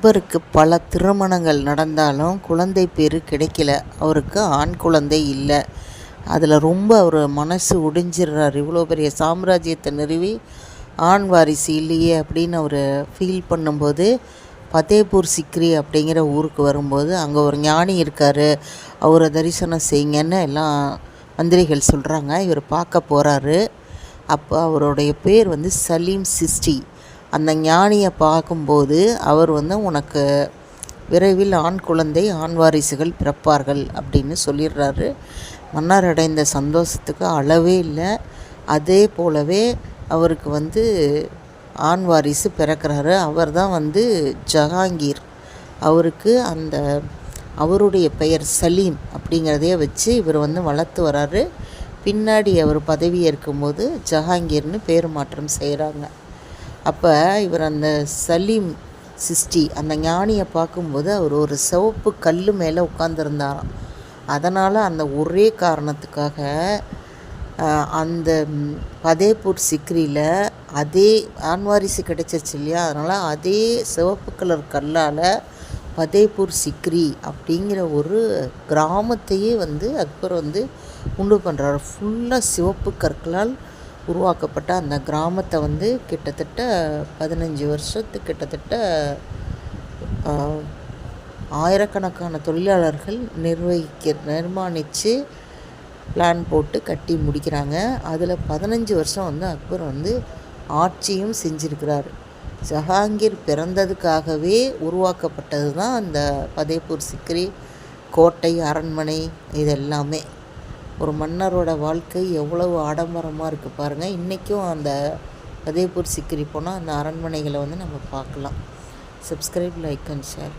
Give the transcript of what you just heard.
அக்பருக்கு பல திருமணங்கள் நடந்தாலும் குழந்தை பேர் கிடைக்கல. அவருக்கு ஆண் குழந்தை இல்லை. அதில் ரொம்ப அவர் மனசு ஒடிஞ்சிடுறார். இவ்வளோ பெரிய சாம்ராஜ்யத்தை நிறுவி ஆண் வாரிசு இல்லையே அப்படின்னு அவர் ஃபீல் பண்ணும்போது ஃபத்தேபூர் சிக்ரி அப்படிங்கிற ஊருக்கு வரும்போது அங்கே ஒரு ஞானி இருக்கார், அவரை தரிசனம் செய்யுங்கன்னு எல்லாம் மந்திரிகள் சொல்கிறாங்க. இவர் பார்க்க போகிறாரு. அப்போ அவருடைய பேர் சலீம் சிஸ்டி. அந்த ஞானியை பார்க்கும்போது அவர் உனக்கு விரைவில் ஆண் குழந்தை ஆண் வாரிசுகள் பிறப்பார்கள் அப்படின்னு சொல்லிடுறாரு. மன்னர் அடைந்த சந்தோஷத்துக்கு அளவே இல்லை. அதே போலவே அவருக்கு ஆண் வாரிசு பிறக்கிறாரு. அவர் தான் ஜஹாங்கீர். அவருக்கு அவருடைய பெயர் சலீம் அப்படிங்கிறதையே வச்சு இவர் வளர்த்து வராரு. பின்னாடி அவர் பதவி ஏற்கும்போது ஜஹாங்கீர்னு பேர் மாற்றம் செய்கிறாங்க. அப்போ இவர் அந்த சலீம் சிஸ்டி அந்த ஞானியை பார்க்கும்போது அவர் ஒரு சிவப்பு கல் மேலே உட்காந்துருந்தாராம். அதனால் அந்த ஒரே காரணத்துக்காக அந்த ஃபத்தேபூர் சிக்ரியில் அதே ஆண்வாரிசு கிடைச்சிருச்சு இல்லையா, அதனால் அதே சிவப்பு கலர் கல்லால் ஃபத்தேபூர் சிக்ரி அப்படிங்கிற ஒரு கிராமத்தையே அக்பர் உண்டு பண்ணுறாரு. ஃபுல்லாக சிவப்பு கற்களால் உருவாக்கப்பட்ட அந்த கிராமத்தை கிட்டத்தட்ட 15 வருஷத்துக்கு கிட்டத்தட்ட ஆயிரக்கணக்கான தொழிலாளர்கள் நிர்மாணித்து பிளான் போட்டு கட்டி முடிக்கிறாங்க. அதில் 15 வருஷம் அக்பர் ஆட்சியும் செஞ்சுருக்கிறார். ஜஹாங்கீர் பிறந்ததுக்காகவே உருவாக்கப்பட்டது தான் அந்த ஃபத்தேபூர் சிக்ரி கோட்டை, அரண்மனை. இதெல்லாமே ஒரு மன்னரோட வாழ்க்கை எவ்வளவு ஆடம்பரமாக இருக்குது பாருங்கள். இன்றைக்கும் அந்த ஃபத்தேபூர் சிக்ரி போனால் அந்த அரண்மனைகளை நம்ம பார்க்கலாம். Subscribe, like and share.